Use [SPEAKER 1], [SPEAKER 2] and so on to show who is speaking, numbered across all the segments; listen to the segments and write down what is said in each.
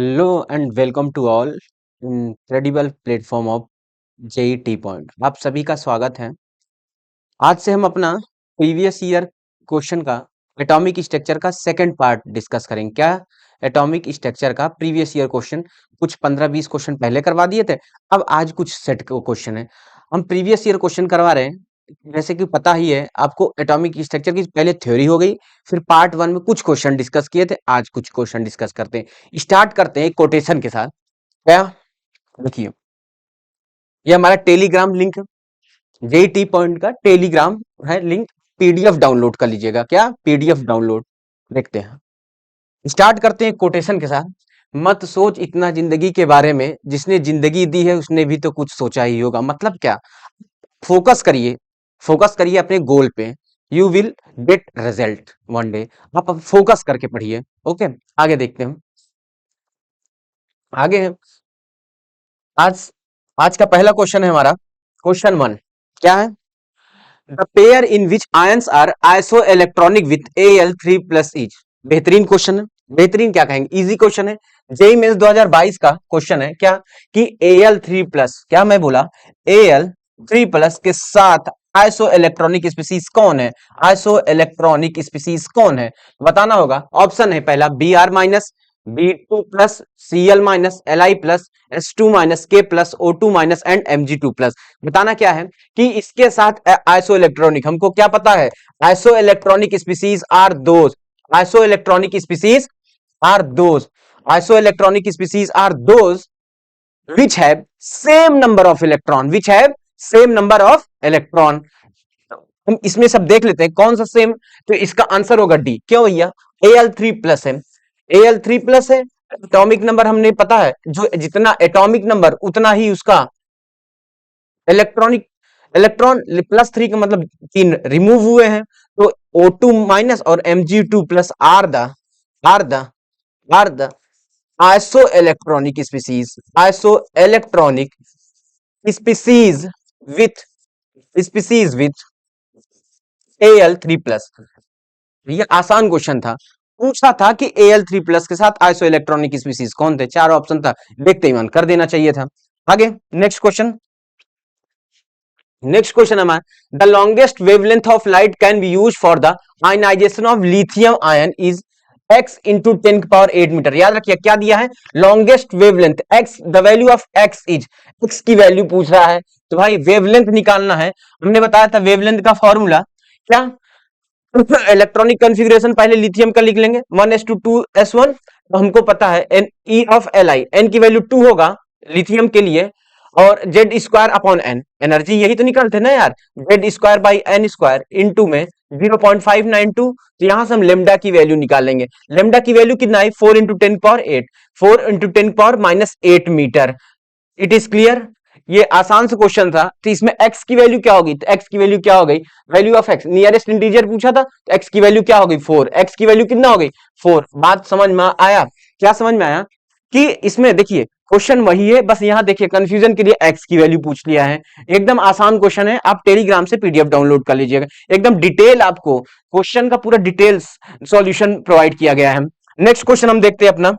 [SPEAKER 1] Hello and welcome to all incredible platform of JEE T point. आप सभी का स्वागत है। आज से हम अपना प्रीवियस ईयर क्वेश्चन का एटॉमिक स्ट्रक्चर का सेकंड पार्ट डिस्कस करेंगे। क्या एटॉमिक स्ट्रक्चर का प्रीवियस ईयर क्वेश्चन कुछ 15-20 क्वेश्चन पहले करवा दिए थे। अब आज कुछ सेट क्वेश्चन है, हम प्रीवियस ईयर क्वेश्चन करवा रहे हैं। जैसे कि पता ही है आपको, एटॉमिक स्ट्रक्चर की पहले थ्योरी हो गई, फिर पार्ट 1 में कुछ क्वेश्चन डिस्कस किए थे, आज कुछ क्वेश्चन डिस्कस करते हैं। स्टार्ट करते हैं कोटेशन के साथ। क्या देखिए, ये हमारा टेलीग्राम लिंक है, जेटी पॉइंट का टेलीग्राम है लिंक। पीडीएफ डाउनलोड कर लीजिएगा। क्या पीडीएफ डाउनलोड, देखते हैं। स्टार्ट करते हैं कोटेशन के साथ। मत सोच इतना जिंदगी के बारे में, जिसने जिंदगी दी है उसने भी तो कुछ सोचा ही होगा। मतलब क्या, फोकस करिए, फोकस करिए अपने गोल पे। You will get result one day. आप अब फोकस करके पढ़िए। ओके, आगे देखते हैं। आगे है आज आज का पहला क्वेश्चन है हमारा, क्वेश्चन 1। क्या है? The pair in which ions are isoelectronic with Al3 plus is. बेहतरीन क्वेश्चन है, बेहतरीन क्या कहेंगे, इजी क्वेश्चन है। जेई मेंस 2022 का क्वेश्चन है। क्या कि Al3 प्लस, क्या मैं बोला, Al3 प्लस के साथ आइसो इलेक्ट्रॉनिक स्पीसीज कौन है? आइसो इलेक्ट्रॉनिक स्पीसीज कौन है बताना होगा। ऑप्शन है पहला Br minus, B2 plus, Cl minus, Li plus, S2 minus, K plus, O2 minus and Mg2 plus. बताना क्या है कि इसके साथ आइसो इलेक्ट्रॉनिक, हमको क्या पता है, isoelectronic species are those, isoelectronic species are those, isoelectronic species are those which have same number of electron, which have same number of electron। हम इसमें सब देख लेते हैं कौन सा सेम, तो इसका आंसर होगा डी। क्यों भैया? Al3 प्लस है, Al3 प्लस है, एटॉमिक नंबर हमने पता है, जो जितना एटॉमिक नंबर उतना ही उसका इलेक्ट्रॉनिक, इलेक्ट्रॉन प्लस 3 का मतलब 3 रिमूव हुए हैं। तो O2 माइनस और Mg2 plus are the isoelectronic species, isoelectronic species with Al3 plus. ये आसान क्वेश्चन था, पूछा था कि Al3 प्लस के साथ आइसो इलेक्ट्रॉनिक स्पीसीज कौन थे। 4 ऑप्शन था, देखते ही मन कर देना चाहिए था। आगे नेक्स्ट क्वेश्चन, नेक्स्ट क्वेश्चन हमारा, the longest wavelength of light can be use for the ionization of lithium ion is x into 10⁸ meter. याद रखिए क्या दिया है, longest wavelength x, the value of x is, x की value पूछ रहा है, तो भाई वेवलेंथ निकालना है। हमने बताया था वेवलेंथ का फॉर्मूला क्या, इलेक्ट्रॉनिक कॉन्फ़िगरेशन पहले लिथियम का लिख लेंगे 1:2s1। तो हमको पता है N E of L I, N की वैल्यू 2 होगा लिथियम के लिए, और Z square upon N, energy यही तो निकलते ना यार, Z square by N square into में 0.592। तो यहां से हम लेमडा की वैल्यू निकालेंगे। लेमडा की वैल्यू कितना है, 4 into 10⁸, 4 into 10⁻⁸ meter. It is clear. ये आसान से क्वेश्चन था। तो इसमें x की वैल्यू क्या होगी, तो x की वैल्यू क्या हो गई, value of x, nearest integer पूछा था, तो x की वैल्यू क्या हो गई 4, x की वैल्यू कितना हो गई 4। बात समझ में आया? क्या समझ में आया कि इसमें देखिए क्वेश्चन वही है, बस यहां देखिए कंफ्यूजन के लिए x की वैल्यू पूछ लिया है। एकदम आसान क्वेश्चन है, आप टेलीग्राम से पीडीएफ डाउनलोड कर लीजिएगा। एकदम डिटेल आपको क्वेश्चन का पूरा डिटेल्स सॉल्यूशन प्रोवाइड किया गया है। नेक्स्ट क्वेश्चन हम देखते हैं अपना,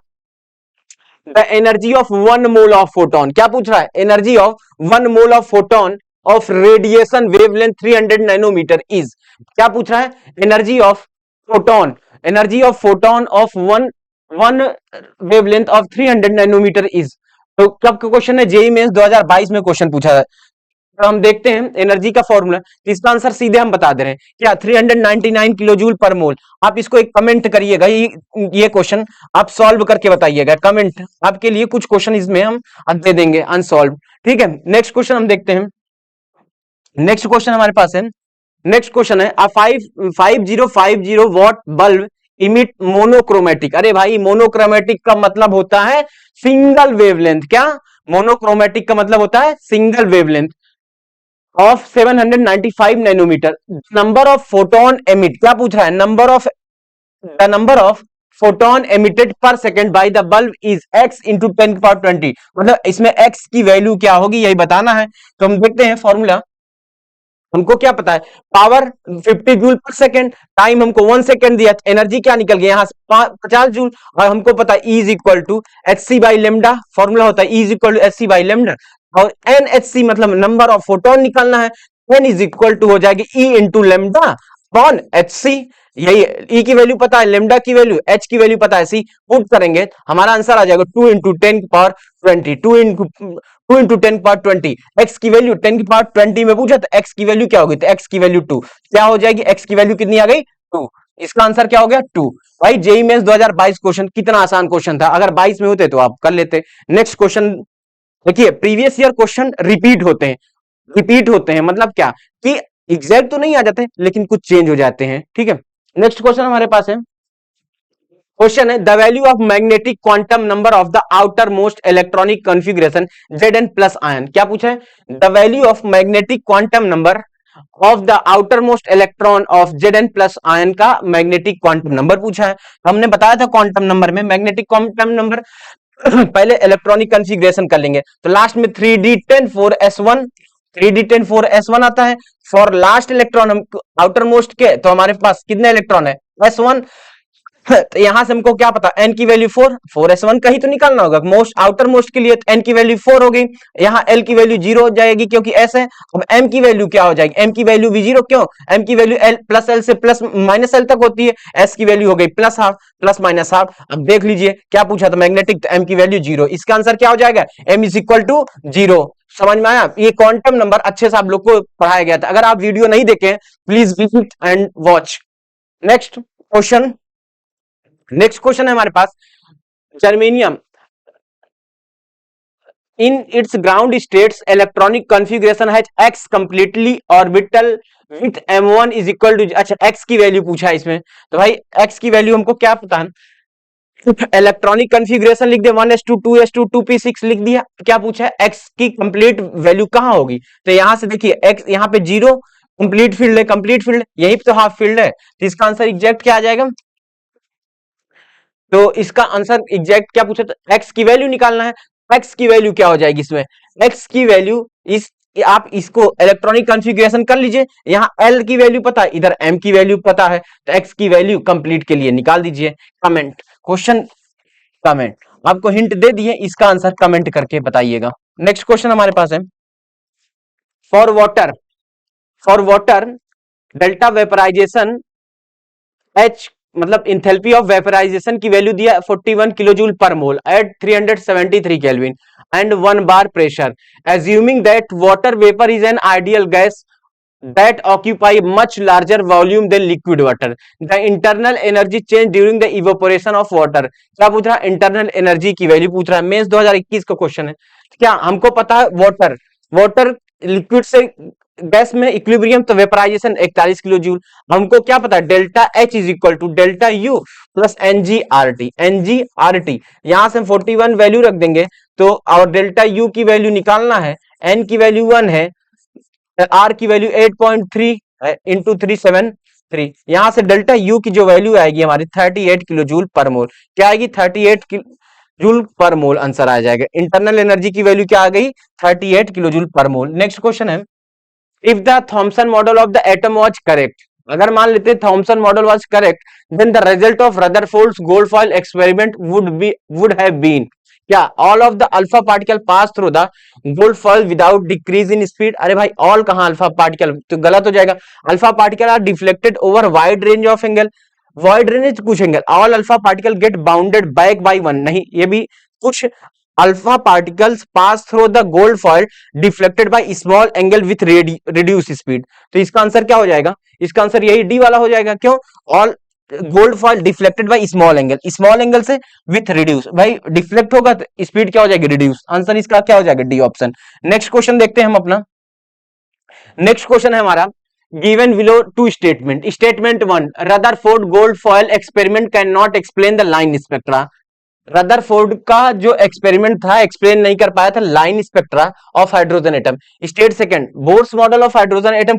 [SPEAKER 1] the energy of 1 mole of photon. क्या पूछ रहा है, energy of 1 mole of photon of radiation wavelength 300 nanometer is. क्या पूछ रहा है, energy of photon, energy of photon of one wavelength of 300 nanometer is. तो कब का क्वेश्चन है, जेई मेंस 2022 में क्वेश्चन पूछा है। तो हम देखते हैं एनर्जी का फॉर्मूला, तो इसका आंसर सीधे हम बता दे रहे हैं क्या, 399 किलो जूल पर मोल। आप इसको एक कमेंट करिएगा, ये क्वेश्चन आप सॉल्व करके बताइएगा, कमेंट आपके लिए कुछ क्वेश्चन इसमें हम दे देंगे अनसॉल्व। ठीक है, नेक्स्ट क्वेश्चन हम देखते हैं। नेक्स्ट क्वेश्चन हमारे पास है, नेक्स्ट क्वेश्चन है, अ 5050 वॉट बल्ब इमिट मोनोक्रोमेटिक। अरे भाई मोनोक्रोमेटिक का मतलब होता है सिंगल वेवलेंथ। क्या, मोनोक्रोमेटिक का मतलब होता है single wavelength of 795 nanometer. Number of photon emit, क्या पूछ रहा है, number of, the number of photon emitted per second by the bulb is x into 10⁻20। मतलब इसमें x की वैल्यू क्या होगी यही बताना है। तो हम देखते हैं फॉर्मूला, हमको क्या पता है, पावर 50 जूल पर सेकेंड, टाइम हमको 1 सेकेंड दिया, एनर्जी क्या निकल गया यहाँ से 50 जूल, और हमको पता है E is equal to H C by lambda, formula होता है E is equal to H C by lambda, और एन एच सी मतलब नंबर ऑफ फोटोन निकालना है, एन इज इक्वल टू हो जाएगी E into lambda upon H C, यही E की वैल्यू पता है, लेमडा की वैल्यू, H की वैल्यू पता है, सी पुट करेंगे हमारा आंसर आ जाएगा 2 इंटू 10 की पावर 20, 2 इंटू 10 की पावर 20, x की वैल्यू 10 की पावर 20 में पूछा तो x की वैल्यू क्या होगी, तो x की वैल्यू 2, क्या हो जाएगी, x की वैल्यू कितनी आ गई 2, इसका आंसर क्या हो गया 2। भाई जेई मेंस 2022 क्वेश्चन कितना आसान क्वेश्चन था, अगर 22 में होते तो आप कर लेते। नेक्स्ट क्वेश्चन देखिए, प्रीवियस ईयर क्वेश्चन रिपीट होते हैं मतलब क्या कि एग्जैक्ट तो नहीं आ जाते लेकिन कुछ चेंज हो जाते हैं, ठीक है। नेक्स्ट क्वेश्चन हमारे पास है, क्वेश्चन है the value of magnetic quantum number of the outer most electronic configuration Zn plus ion, क्या पूछा है, the value of magnetic quantum number of the outer most electron of Zn plus ion का magnetic quantum number पूछा है। हमने बताया था quantum number में मैग्नेटिक क्वांटम नंबर पहले इलेक्ट्रॉनिक कॉन्फ़िगरेशन कर लेंगे, तो लास्ट में 3d10 4s1, 3d10 4s1 आता है, फॉर लास्ट इलेक्ट्रॉन हम आउटर मोस्ट के, तो हमारे पास कितने इलेक्ट्रॉन है s1, तो यहां से हमको क्या पता, n की वैल्यू 4, 4s1 का ही तो निकालना होगा, मोस्ट आउटर मोस्ट के लिए तो n की वैल्यू 4 हो गई, यहाँ l की वैल्यू 0 हो जाएगी क्योंकि s है। अब m की वैल्यू क्या हो जाएगी, m की वैल्यू भी 0, क्यों, m की वैल्यू l प्लस l से प्लस माइनस l तक होती है, s की वैल्यू हो गई plus half, plus minus half. अब देख लीजिए क्या पूछा था मैग्नेटिक, तो m की वैल्यू 0, इसका आंसर क्या हो जाएगा, m इज इक्वल टू 0। समझ में आया, ये क्वांटम नंबर अच्छे से आप लोग को पढ़ाया गया था, अगर आप वीडियो नहीं देखे please visit and watch. Next question, next question है हमारे पास, germanium in its ground states electronic configuration has x completely orbital with m1 is equal to, अच्छा x की वैल्यू पूछा है इसमें, तो भाई x की वैल्यू हमको क्या पता है, इलेक्ट्रॉनिक कॉन्फ़िगरेशन लिख दे 1s2 2s2 2p6 लिख दिया, क्या पूछा है x की कंप्लीट वैल्यू कहां होगी, तो यहां से देखिए x यहाँ पे 0 कंप्लीट फील्ड है, कंप्लीट फील्ड यही तो हाफ फील्ड है, तो इसका आंसर एग्जैक्ट क्या आ जाएगा, तो इसका आंसर एग्जैक्ट क्या पूछा, तो x की वैल्यू निकालना है, x की वैल्यू क्या हो जाएगी इसमें, x की वैल्यू इस, आप इसको इलेक्ट्रॉनिक कॉन्फ़िगरेशन कर लीजिए, यहाँ L की वैल्यू पता है, इधर M की वैल्यू पता है, तो x की वैल्यू कंप्लीट के लिए निकाल दीजिए। कमेंट क्वेश्चन, कमेंट आपको हिंट दे दिए, इसका आंसर कमेंट करके बताइएगा। नेक्स्ट क्वेश्चन हमारे पास है, for water, for water delta vaporization H मतलब इंथैल्पी ऑफ वेपराइजेशन की वैल्यू दिया 41 kilojoule per mole at 373 kelvin and 1 bar pressure, assuming that water vapor is an ideal gas that occupy much larger volume than liquid water, the internal energy change during the evaporation of water, क्या पूछ रहा है, internal energy की value पूछ रहा है, mains 2021 का question है। क्या हमको पता है, वाटर, वाटर लिक्विड से गैस में इक्विलिब्रियम, तो वेपराइजेशन 41 किलो जूल, हमको क्या पता है, delta H is equal to delta U plus NGRT, NGRT यहां से 41 वैल्यू रख देंगे, तो और डेल्टा U की वैल्यू निकालना है, N की वैल्यू 1 है, R की वैल्यू 8.3 इंटू 373, यहां से डेल्टा U की जो वैल्यू आएगी हमारी 38 किलो जूल पर मोल, क्या आएगी 38 जूल पर मोल आंसर आ जाएगा। इंटरनल एनर्जी की वैल्यू क्या आ गई 38 kilo joule per mole. Next question है, if the Thomson model of the atom was correct, अगर मान लेते हैं Thomson model was correct, then the result of Rutherford's gold foil experiment would have been, क्या all of the alpha particle pass through the gold foil without decrease in speed, अरे भाई all कहां alpha particle, तो गलत हो जाएगा, alpha particle are deflected over wide range of angle, wide range कुछ angle, all alpha particle get bounded back by one, नहीं ये भी कुछ alpha particles pass through the gold foil deflected by small angle with reduce speed, तो इसका answer क्या हो जाएगा, इसका आंसर यही डी वाला हो जाएगा, क्यों, all gold foil deflected by small angle, small angle से विथ रिड्यूस, भाई डिफ्लेक्ट होगा तो स्पीड क्या हो जाएगी रिड्यूस, आंसर इसका क्या हो जाएगा डी ऑप्शन। नेक्स्ट क्वेश्चन देखते हैं हम अपना, नेक्स्ट क्वेश्चन है हमारा, given below two statement 1 Rutherford gold foil experiment cannot explain the line spectra, Rutherford का जो एक्सपेरिमेंट था एक्सप्लेन नहीं कर पाया था line spectra of hydrogen atom. State second, Bohr's model of hydrogen atom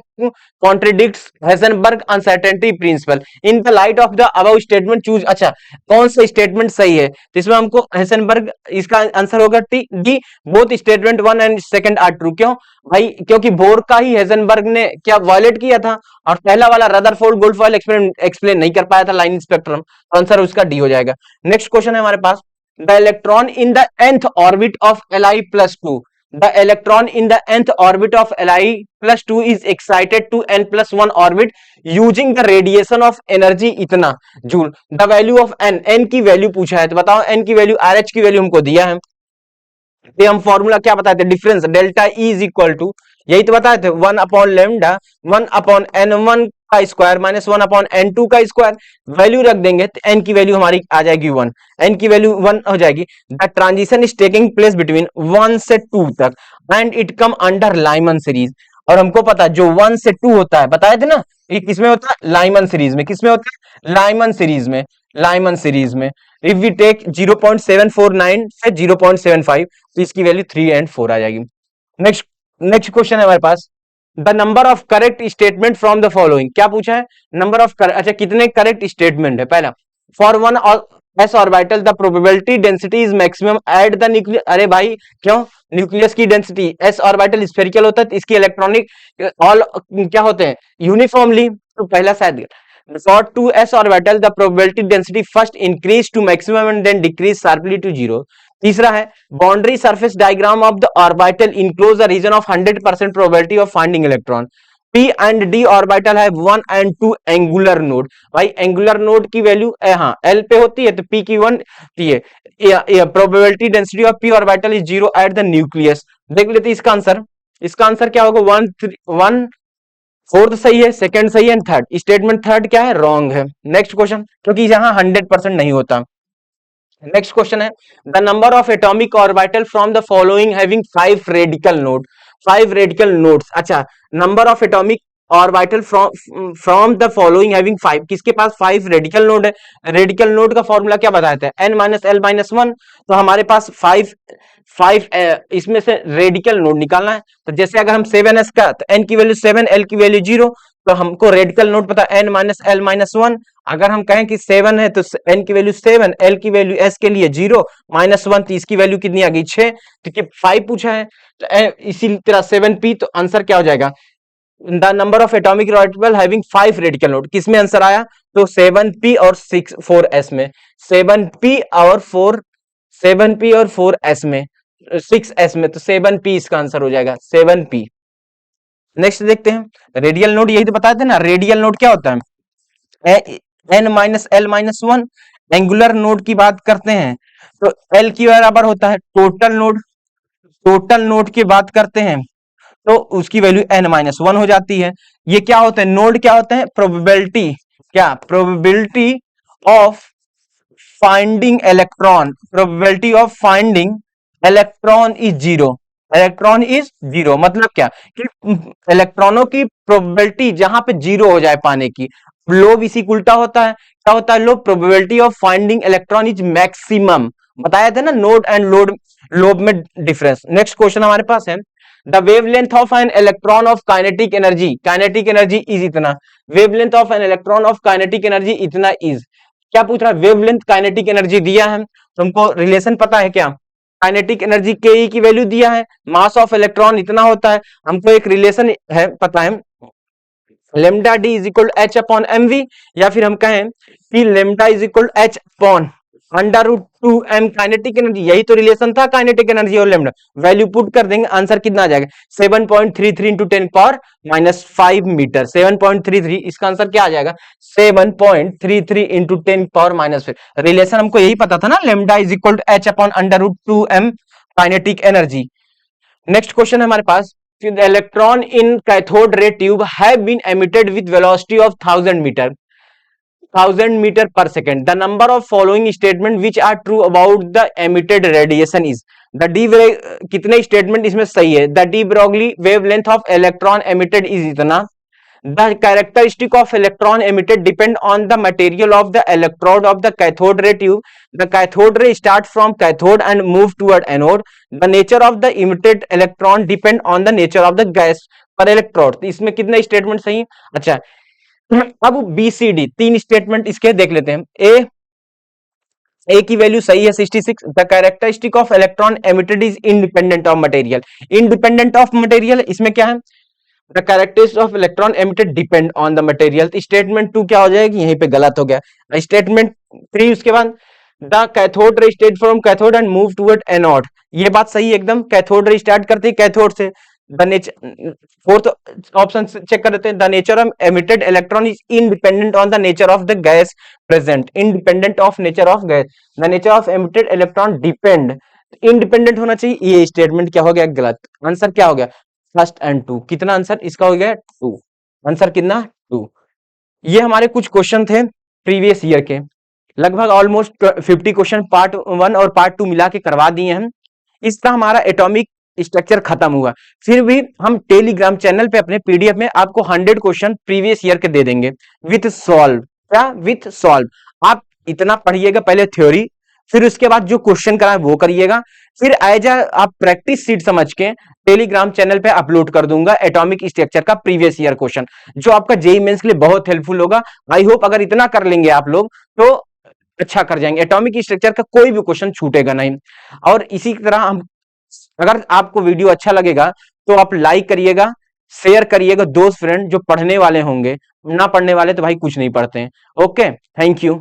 [SPEAKER 1] contradicts Heisenberg uncertainty principle. In the light of the above statement choose. अच्छा, कौन सा स्टेटमेंट सही है? तो इसमें हमको हेजनबर्ग, इसका आंसर होगा T D, both statement one and second are true. क्यों भाई? क्योंकि बोर का ही हेजनबर्ग ने क्या वायलेट किया था, और पहला वाला रदरफोर्ड गोल्डफॉयल एक्सप्लेन नहीं कर पाया था लाइन स्पेक्ट्रम। तो आंसर उसका डी हो जाएगा। नेक्स्ट क्वेश्चन है हमारे पास, the electron in the nth orbit of Li plus 2, the electron in the nth orbit of Li plus 2 is excited to n plus 1 orbit using the radiation of energy इतना joule. the value of n की value पूछा है, तो बताओ n की value, RH की value हमको दिया है। तो हम फॉर्मूला क्या बताए थे? Difference delta E is equal to, यही तो बताए थे, 1 अपॉन लेमडा 1 अपॉन n1 का स्क्वायर माइनस 1 अपॉन n2 का स्क्वायर। वैल्यू रख देंगे तो n की वैल्यू हमारी आ जाएगी 1, n की वैल्यू 1 हो जाएगी। The transition is taking place between 1 से 2 तक and it come under Lyman series. और हमको पता है जो 1 से 2 होता है, बताए थे ना, ये किसमें होता है? लाइमन सीरीज में। किसमें होता है? लाइमन सीरीज में। लाइमन सीरीज में इफ वी टेक 0.749 से 0.75, तो इसकी वैल्यू 3 एंड 4 आ जाएगी। नेक्स्ट नेक्स्ट क्वेश्चन है हमारे पास, the number of correct statement from the following. क्या पूछा है? नंबर ऑफ अच्छा, कितने करेक्ट स्टेटमेंट है? पहला, for one S orbital the probability density is maximum at the nucleus. अरे भाई क्यों? न्यूक्लियस की डेंसिटी, एस ऑर्बिटल स्फेरिकल होता है तो इसकी इलेक्ट्रॉनिक ऑल क्या होते हैं? यूनिफॉर्मली। तो पहला शायद, for 2s orbital the probability density first increase to maximum and then decrease sharply to 0। तीसरा है, boundary surface diagram of the orbital enclose a region of 100% probability of finding electron। p and d orbital है 1 and 2 angular node. भाई angular node की value हाँ l पे होती है, तो p की 1 p है। Probability density of p orbital is 0 at the nucleus. देख लेते इसका आंसर। इसका आंसर क्या होगा? 1 फोर्थ सही है, सेकंड सही है, थर्ड स्टेटमेंट थर्ड क्या है? रॉन्ग है। नेक्स्ट क्वेश्चन, क्योंकि यहाँ 100% नहीं होता। नेक्स्ट क्वेश्चन है, the number of atomic orbital from the following having 5 radical node. 5 radical nodes. अच्छा, number of atomic orbital from the following having 5, किसके पास 5 रेडिकल नोड है? रेडिकल नोड का फॉर्मूला क्या बताया था? n minus l minus 1। तो हमारे पास 5 इसमें से रेडिकल नोड निकालना है। तो जैसे अगर हम 7s का, तो n की वैल्यू 7, l की वैल्यू 0, तो हमको रेडिकल नोड पता n माइनस l माइनस 1। अगर हम कहें कि 7 है तो n की वैल्यू 7, l की वैल्यू s के लिए 0 माइनस 1, तो इसकी वैल्यू कितनी आ गई? 6। क्योंकि 5 पूछा है, तो इसी तरह 7p, तो आंसर क्या हो जाएगा? The number of atomic orbital having 5 radical node. किसमें आंसर आया? तो 7p और 4s में। 7p और 4s में, 6s में, तो 7p इसका आंसर हो जाएगा, 7p। नेक्स्ट देखते हैं, रेडियल नोड, यही तो बताए थे ना, रेडियल नोड क्या होता है? n minus l minus 1। Angular node की बात करते हैं तो l की बराबर होता है टोटल नोड। टोटल नोड की बात करते हैं तो उसकी वैल्यू n माइनस 1 हो जाती है। ये क्या होते हैं? नोड क्या होते हैं? प्रोबेबिलिटी, क्या? Probability of finding electron. Probability of finding electron is 0। Electron is 0 मतलब क्या? कि इलेक्ट्रॉनों की प्रोबेबिलिटी जहां पे 0 हो जाए पाने की। लोब इसी उल्टा होता है। क्या होता है lobe? Probability of finding electron is maximum. बताया था ना नोड एंड लोब में डिफरेंस। नेक्स्ट क्वेश्चन हमारे पास है, the wavelength of an electron of kinetic energy. Kinetic energy is इतना। Wavelength of an electron of kinetic energy इतना is. क्या पूछ रहा है? वेवलेंथ काइनेटिक एनर्जी दिया है, तुमको रिलेशन पता है क्या? काइनेटिक एनर्जी के ई की वैल्यू दिया है, मास ऑफ इलेक्ट्रॉन इतना होता है, हमको एक रिलेशन है पता है, lambda D is equal H upon M V, या फिर हम कहें कि lambda is equal H upon under root 2m kinetic energy. यही तो रिलेशन था काइनेटिक एनर्जी और लेमडा। वैल्यू पुट कर देंगे, आंसर कितना आ जाएगा? 7.33 इंटू 10 पावर माइनस 5 मीटर। 7.33, इसका आंसर क्या आ जाएगा? 7.33 इंटू 10 पावर माइनस 5। रिलेशन हमको यही पता था ना, lambda is equal to H upon under root 2m kinetic energy. Next question है हमारे पास, the electron in cathode ray tube have been emitted with velocity of 1000 meter per second. The number of following statement which are true about the emitted radiation is। the d कितने statement इसमें सही है? the de Broglie wavelength of electron emitted is इतना, the characteristic of electron emitted depend on the material of the electrode of the cathode ray tube. The cathode ray start from cathode and move toward anode. The nature of the emitted electron depend on the nature of the gas पर electrode. इसमें कितने statement सही है? अच्छा, अब B C D तीन statement इसके देख लेते हैं. ए की वैल्यू सही है 66. The characteristic of electron emitted is independent of material. Independent of material इसमें क्या है? The characteristic of electron emitted depend on the material. Statement 2 क्या हो जाएगी? यहीं पे गलत हो गया. स्टेटमेंट 3 उसके बाद the cathode ray start from cathode and move toward anode. ये बात सही है एकदम. कैथोड रे स्टार्ट करते हैं कैथोड से. The nature, fourth option check कर लेते हैं. The nature of emitted electron is independent on the nature of the gas present. Independent of nature of gas. The nature of emitted electron depend. Independent होना चाहिए. ये statement क्या हो गया? गलत. आंसर क्या हो गया? First and 2. कितना आंसर इसका हो गया? 2. आंसर कितना? 2. ये हमारे कुछ क्वेश्चन थे प्रीवियस ईयर के. लगभग ऑलमोस्ट 50 क्वेश्चन पार्ट 1 और पार्ट 2 मिला के करवा दिए हम. इस तरह हमारा एटॉमिक स्ट्रक्चर खत्म हुआ. फिर भी हम टेलीग्राम चैनल पे अपने पीडीएफ में आपको 100 क्वेश्चन प्रीवियस ईयर के दे देंगे विथ सॉल्व. क्या? With solve. आप इतना पढ़िएगा पहले थ्योरी, फिर उसके बाद जो क्वेश्चन कराए वो करिएगा. फिर एज आप प्रैक्टिस सीट समझ के टेलीग्राम चैनल पे अपलोड कर दूंगा एटॉमिक स्ट्रक्चर का प्रीवियस ईयर क्वेश्चन, जो आपका जेईई मेंस के लिए बहुत हेल्पफुल होगा. आई होप अगर इतना कर लेंगे आप लोग तो अच्छा कर जाएंगे. एटॉमिक स्ट्रक्चर का कोई भी क्वेश्चन छूटेगा नहीं. और इसी तरह हम, अगर आपको वीडियो अच्छा लगेगा तो आप लाइक करिएगा, शेयर करिएगा दोस्त फ्रेंड जो पढ़ने वाले होंगे. ना पढ़ने वाले तो भाई कुछ नहीं पढ़ते हैं. Okay, thank you.